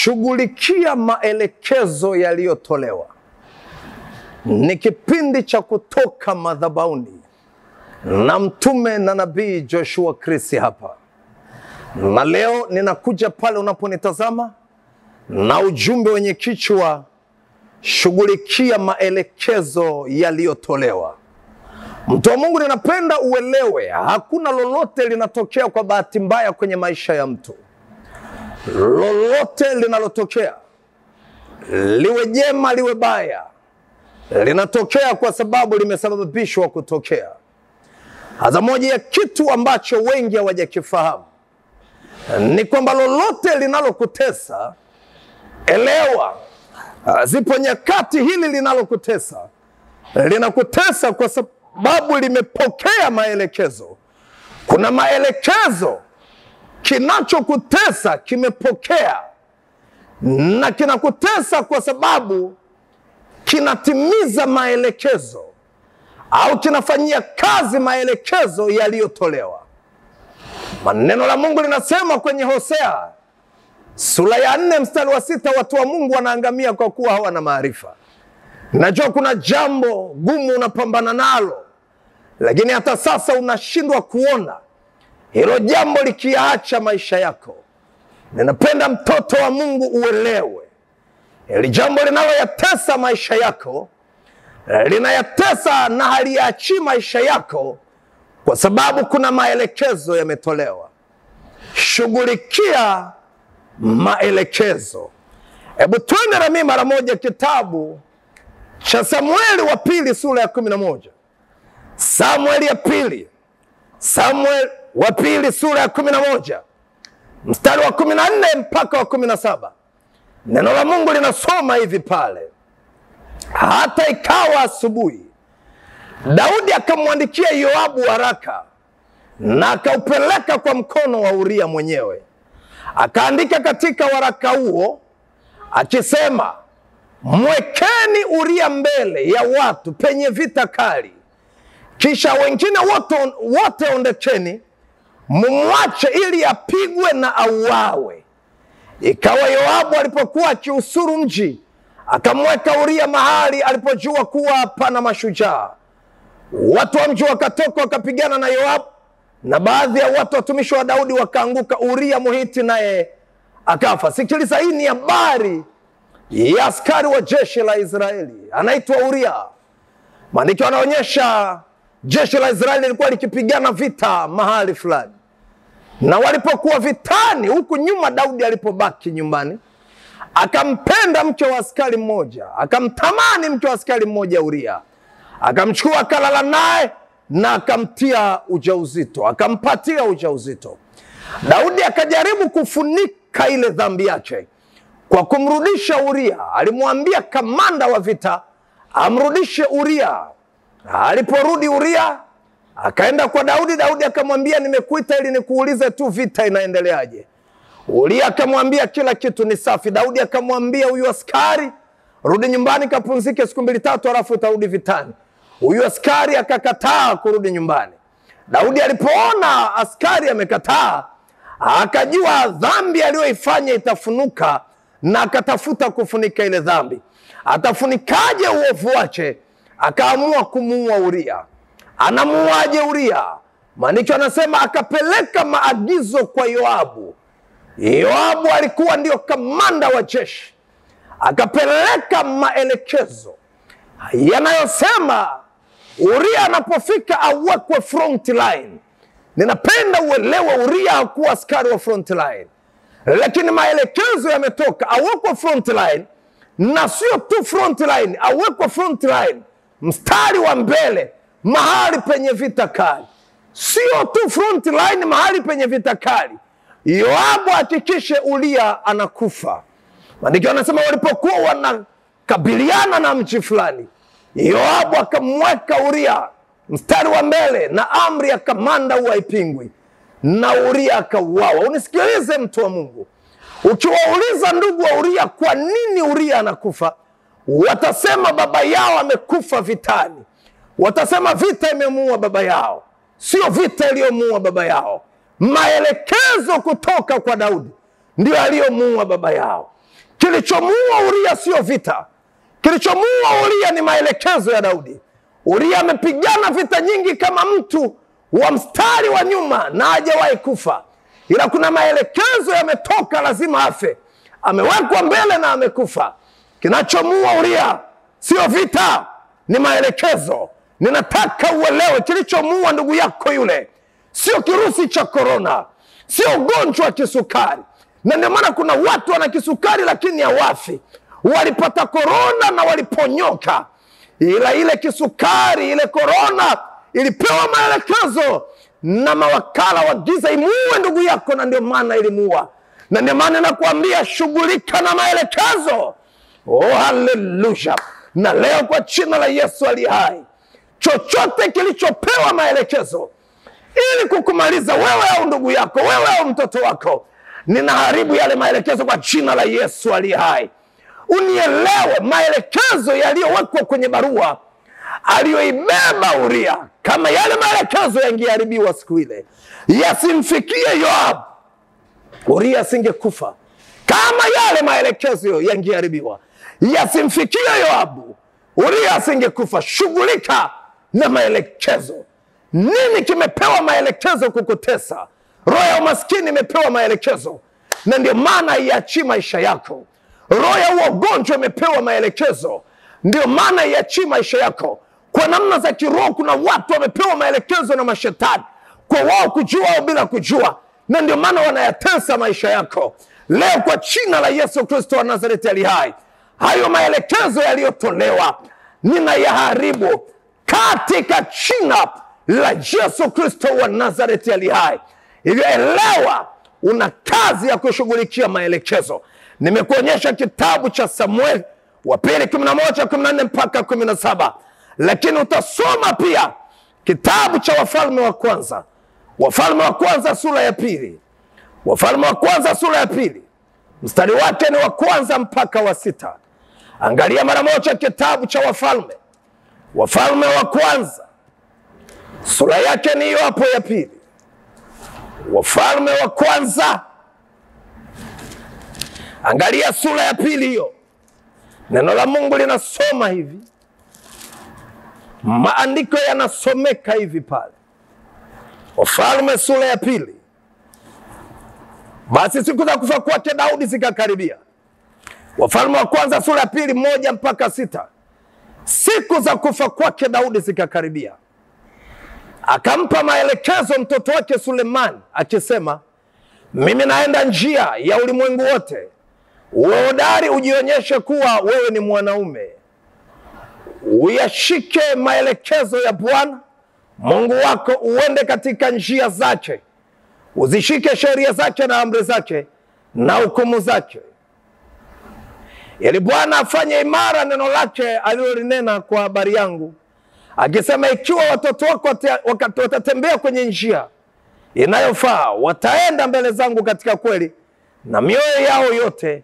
shughulikia maelekezo yaliyotolewa. Ni kipindi cha kutoka madhabahuni na mtume na nabii Joshua Chris hapa. Na leo ninakuja pale unaponitazama na ujumbe wenye kichwa shughulikia maelekezo yaliyotolewa. Mtu wa Mungu, ninapenda uelewe, hakuna lolote linatokea kwa bahati mbaya kwenye maisha ya mtu. Lolote linalotokea, liwe jema liwe baya, linatokea kwa sababu limesababishwa kutokea. Hata moja ya kitu ambacho wengi hawajakifahamu ni kwamba lolote linalokutesa, elewa, zipo nyakati hili linalokutesa linakutesa kwa sababu limepokea maelekezo. Kuna maelekezo, kinachokutesa kimepokea, na kinakutesa kwa sababu kinatimiza maelekezo au kinafanyia kazi maelekezo yaliyotolewa. Maneno la Mungu linasema kwenye Hosea sura ya 4 mstari wa 6, watu wa Mungu wanaangamia kwa kuwa hawana maarifa. Najua kuna jambo gumu unapambana nalo, lakini hata sasa unashindwa kuona hilo jambo likiacha maisha yako. Ninapenda mtoto wa Mungu uelewe, hili jambo linaloyatesa maisha yako, linayatesa na haliachi maisha yako kwa sababu kuna maelekezo yametolewa. Shughulikia maelekezo. Hebu twende na mimi mara moja kitabu cha Samueli wa pili sura ya 11. Samueli wa pili sura ya 11 mstari wa 14 mpaka wa 17. Neno la Mungu linasoma hivi pale: hata ikawa asubuhi, Daudi akamwandikia Yoabu waraka na akaupeleka kwa mkono wa Uria mwenyewe. Akaandika katika waraka huo akisema, mwekeni Uria mbele ya watu penye vita kali, kisha wengine wote ondekeni, mumwache ili apigwe na auawe. Ikawa Yoabu alipokuwa akiusuru mji, akamweka Uria mahali alipojua kuwa pana mashujaa. Watu wa mji wakatoka wakapigana na Yoabu, na baadhi ya watu watumishi wa Daudi wakaanguka. Uria Mhiti naye akafa. Sikiliza, hii ni habari ya askari wa jeshi la Israeli anaitwa Uria. Maandiko yanaonyesha jeshi la Israeli lilikuwa likipigana vita mahali fulani, na walipokuwa vitani huku nyuma, Daudi alipobaki nyumbani akampenda mke wa askari mmoja, akamtamani mke wa askari mmoja Uria, akamchukua akalala naye na akamtia ujauzito, akampatia ujauzito. Daudi akajaribu kufunika ile dhambi yake kwa kumrudisha Uria. Alimwambia kamanda wa vita amrudishe Uria. Aliporudi Uria akaenda kwa Daudi. Daudi akamwambia, nimekuita ili nikuulize tu vita inaendeleaje. Uria akamwambia kila kitu ni safi. Daudi akamwambia huyu askari, rudi nyumbani kapumzike siku 2-3 alafu utarudi vitani. Huyu askari akakataa kurudi nyumbani. Daudi alipoona askari amekataa, akajua dhambi aliyoifanya itafunuka, na akatafuta kufunika ile dhambi. Atafunikaje uovu wake? Akaamua kumuua Uria. Anamuaje Uria? Maandiko anasema akapeleka maagizo kwa Yoabu. Yoabu alikuwa ndio kamanda wa jeshi. Akapeleka maelekezo yanayosema Uria anapofika awekwe front line. Ninapenda uelewe, Uria hakuwa askari wa front line, lakini maelekezo yametoka awekwe front line, na sio tu front line, awekwe front line mstari wa mbele mahali penye vita kali. Sio tu front line mahali penye vita kali, Yoabu hakikishe Uria anakufa. Maandiko yanasema walipokuwa wanakabiliana na mji fulani, Yoabu akamweka Uria mstari wa mbele, na amri ya kamanda haipingwi, na Uria akauawa. Unisikilize mtu wa Mungu, ukiwauliza ndugu wa Uria kwa nini Uria anakufa, watasema baba yao amekufa vitani. Watasema vita imemuua baba yao. Sio vita iliyomuua baba yao. Maelekezo kutoka kwa Daudi ndio aliyomuua baba yao. Kilichomuua Uria sio vita. Kilichomuua Uria ni maelekezo ya Daudi. Uria amepigana vita nyingi kama mtu wa mstari wa nyuma na hajawahi kufa. Ila kuna maelekezo yametoka, lazima afe. Amewekwa mbele na amekufa. Kinachomuua Uria sio vita, ni maelekezo. Ninataka uelewe, kilichomuua ndugu yako yule sio kirusi cha korona, sio ugonjwa wa kisukari. Na ndio maana kuna watu wana kisukari lakini hawafi. Walipata korona na waliponyoka. Ila ile kisukari, ile korona ilipewa maelekezo na mawakala wa giza imuue ndugu yako, na ndio maana ilimuua. Na ndio maana nakuambia, shughulika na maelekezo. Oh, haleluya. Na leo kwa jina la Yesu aliye hai, chochote kilichopewa maelekezo ili kukumaliza wewe au ndugu yako, wewe au mtoto wako, ninaharibu yale maelekezo kwa jina la Yesu aliye hai. Unielewe, maelekezo yaliyowekwa kwenye barua aliyoibeba Uria, kama yale maelekezo yangeharibiwa siku ile, yasimfikie Yoabu, Uria asingekufa. Kama yale maelekezo yangeharibiwa yasimfikie Yoabu, Uria asingekufa. Shughulika na maelekezo. Nini kimepewa maelekezo kukutesa? Roho ya umaskini imepewa maelekezo, na ndio maana iachi maisha yako. Roho ya ugonjwa imepewa maelekezo, ndio maana iachi maisha yako. Kwa namna za kiroho, kuna watu wamepewa maelekezo na mashetani, kwa wao kujua au bila kujua, na ndio maana wanayatesa maisha yako. Leo kwa jina la Yesu Kristo wa Nazareti aliye hai, hayo maelekezo yaliyotolewa ninayaharibu katika jina la Yesu Kristo wa Nazareti aliye hai. Hivyo elewa, una kazi ya kushughulikia maelekezo. Nimekuonyesha kitabu cha Samueli wa pili 11:14 mpaka 17, lakini utasoma pia kitabu cha Wafalme wa kwanza, Wafalme wa kwanza sura ya pili, Wafalme wa kwanza sura ya pili, mstari wake ni wa kwanza mpaka wa 6. Angalia mara moja kitabu cha Wafalme, Wafalme wa kwanza sura yake ni hiyo hapo ya pili. Wafalme wa kwanza, angalia sura ya pili hiyo. Neno la Mungu linasoma hivi, maandiko yanasomeka hivi pale. Wafalme sura ya pili. Basi siku za kufa kwake Daudi zikakaribia. Wafalme wa kwanza sura ya pili 1 mpaka 6. Siku za kufa kwake Daudi zikakaribia, akampa maelekezo mtoto wake Sulemani akisema, mimi naenda njia ya ulimwengu wote. Uwe hodari, ujionyeshe kuwa wewe ni mwanaume. Uyashike maelekezo ya Bwana Mungu wako, uende katika njia zake, uzishike sheria zake na amri zake na hukumu zake, ili Bwana afanye imara neno lake alilolinena kwa habari yangu, akisema, ikiwa watoto wako watatembea kwenye njia inayofaa, wataenda mbele zangu katika kweli na mioyo yao yote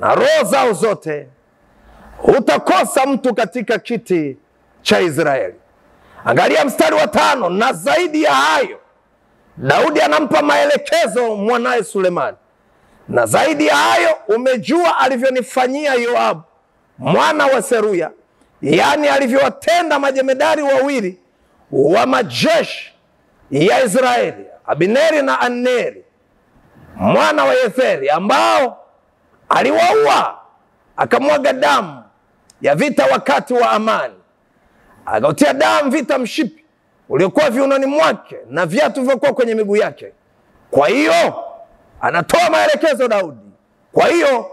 na roho zao zote, hutakosa mtu katika kiti cha Israeli. Angalia mstari wa 5. Na zaidi ya hayo, Daudi anampa maelekezo mwanae Sulemani, na zaidi ya hayo, umejua alivyonifanyia Yoabu mwana wa Seruya, yani alivyowatenda majemedari wawili wa majeshi ya Israeli, Abineri na Aneri mwana wa Yetheri, ambao aliwaua, akamwaga damu ya vita wakati wa amani, akautia damu vita mshipi uliokuwa viunoni mwake na viatu vilivyokuwa kwenye miguu yake. Kwa hiyo anatoa maelekezo Daudi, kwa hiyo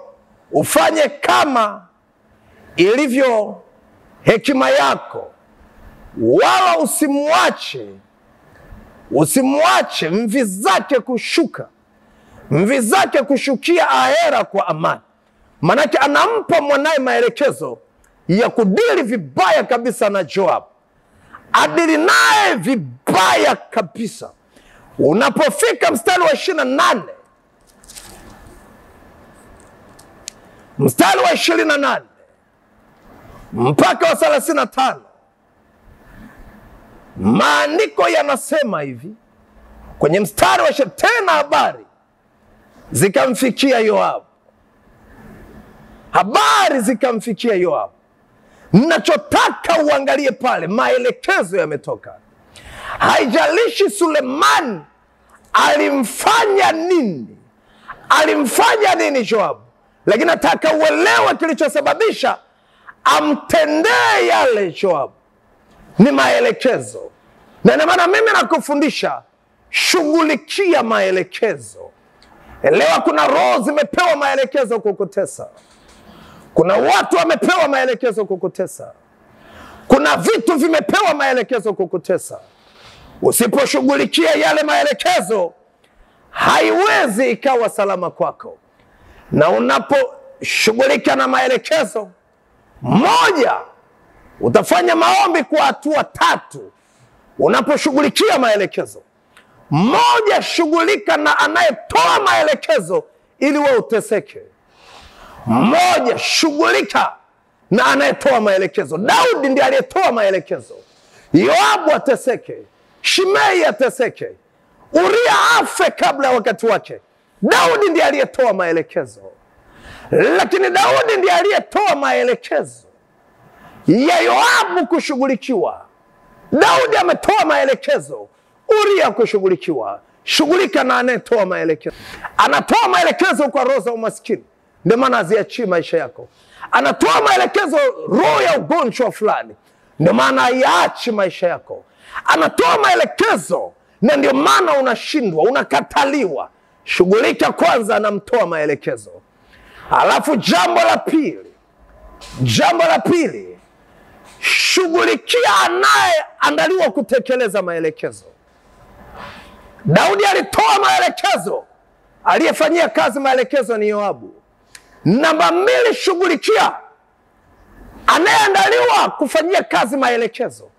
ufanye kama ilivyo hekima yako, wala usimwache mvi zake kushukia ahera kwa amani. Manake anampa mwanae maelekezo ya kudili vibaya kabisa na Joabu, adili naye vibaya kabisa. Unapofika mstari wa 28, mstari wa 28 mpaka wa 35, maandiko yanasema hivi kwenye mstari wa tena, habari zikamfikia Yoabu habari zikamfikia Yoabu. Ninachotaka uangalie pale, maelekezo yametoka. Haijalishi Sulemani alimfanya nini, Yoabu, lakini nataka uelewe kilichosababisha amtendee yale Yoabu ni maelekezo. Na ndio maana mimi nakufundisha, shughulikia maelekezo. Elewa, kuna roho zimepewa maelekezo kukutesa. Kuna watu wamepewa maelekezo kukutesa. Kuna vitu vimepewa maelekezo kukutesa. Usiposhughulikia yale maelekezo, haiwezi ikawa salama kwako. Na unaposhughulika na maelekezo, moja, utafanya maombi kwa hatua 3. Unaposhughulikia maelekezo, moja, shughulika na anayetoa maelekezo ili wewe uteseke. Moja, shughulika na anayetoa maelekezo. Daudi ndiye aliyetoa maelekezo. Yoabu ateseke, Shimei ateseke, Uria afe kabla wakati wake. Daudi ndiye aliyetoa maelekezo. Lakini Daudi ndiye aliyetoa maelekezo ya Yoabu kushughulikiwa. Daudi ametoa maelekezo, Uria kushughulikiwa. Shughulika na anayetoa maelekezo. Anatoa maelekezo kwa roho za umaskini, ndio maana haziachii maisha yako. Anatoa maelekezo roho ya ugonjwa fulani, ndio maana haiachi maisha yako. Anatoa maelekezo na ndio maana unashindwa, unakataliwa. Shughulika kwanza, anamtoa maelekezo. Alafu jambo la pili, shughulikia anayeandaliwa kutekeleza maelekezo. Daudi alitoa maelekezo, aliyefanyia kazi maelekezo ni Yoabu. Namba 2, shughulikia anayeandaliwa kufanyia kazi maelekezo,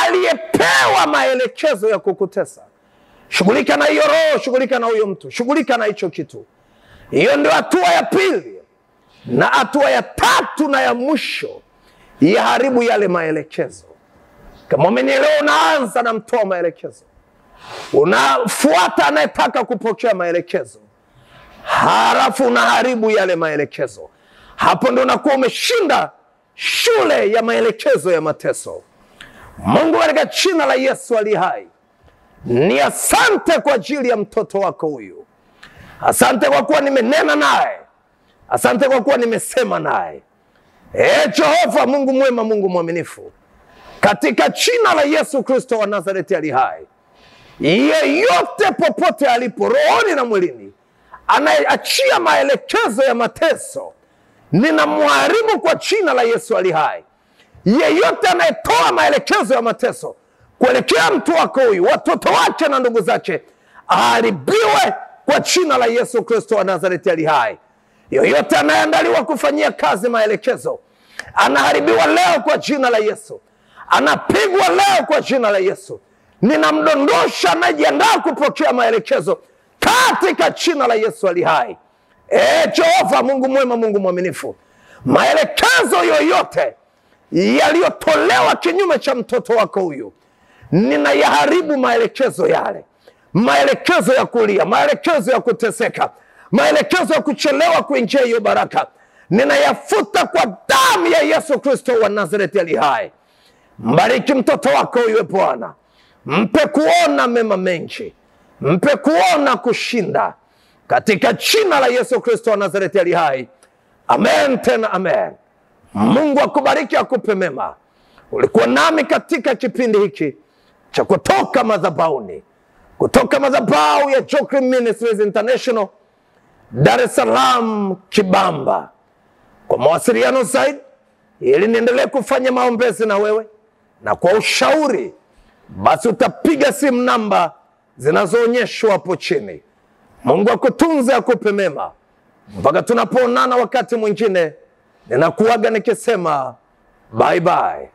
aliyepewa maelekezo ya kukutesa. Shughulika na hiyo roho, shughulika na huyo mtu, shughulika na hicho kitu. Hiyo ndio hatua ya pili. Na hatua ya 3 na ya mwisho, yaharibu yale maelekezo. Kama umenielewa, unaanza na mtoa maelekezo, unafuata anayetaka kupokea maelekezo, halafu unaharibu yale maelekezo. Hapo ndio unakuwa umeshinda shule ya maelekezo ya mateso. Mungu, katika jina la Yesu aliye hai, ni asante kwa ajili ya mtoto wako huyu. Asante kwa kuwa nimenena naye. Asante kwa kuwa nimesema naye. Jehova, Mungu mwema, Mungu mwaminifu, katika jina la Yesu Kristo wa Nazareti aliye hai, yeyote popote alipo, rohoni na mwilini, anayeachia maelekezo ya mateso, ninamharibu kwa jina la Yesu aliye hai. Yeyote anayetoa maelekezo ya mateso kuelekea mtu wako huyu, watoto wake na ndugu zake, aharibiwe kwa jina la Yesu Kristo wa Nazareti aliye hai. Yoyote anayeandaliwa kufanyia kazi maelekezo, anaharibiwa leo kwa jina la Yesu. Anapigwa leo kwa jina la Yesu. Ninamdondosha anayejiandaa kupokea maelekezo katika jina la Yesu aliye hai. Jehova, Mungu mwema, Mungu mwaminifu, maelekezo yoyote yaliyotolewa kinyume cha mtoto wako huyu, ninayaharibu maelekezo yale. Maelekezo ya kulia, maelekezo ya kuteseka, maelekezo ya kuchelewa kuingia hiyo baraka, ninayafuta kwa damu ya Yesu Kristo wa Nazareti aliye hai. Mbariki mtoto wako huyu Bwana, mpe kuona mema mengi, mpe kuona kushinda, katika jina la Yesu Kristo wa Nazareti aliye hai. Amen, tena amen. Mungu akubariki, akupe mema. Ulikuwa nami katika kipindi hiki cha kutoka madhabahuni, kutoka madhabahu ya Jokri Ministries International, Dar es Salaam Kibamba. Kwa mawasiliano zaidi, ili niendelee kufanya maombezi na wewe na kwa ushauri, basi utapiga simu namba zinazoonyeshwa hapo chini. Mungu akutunze, akupe mema. Mpaka tunapoonana wakati mwingine, ninakuaga nikisema bye bye.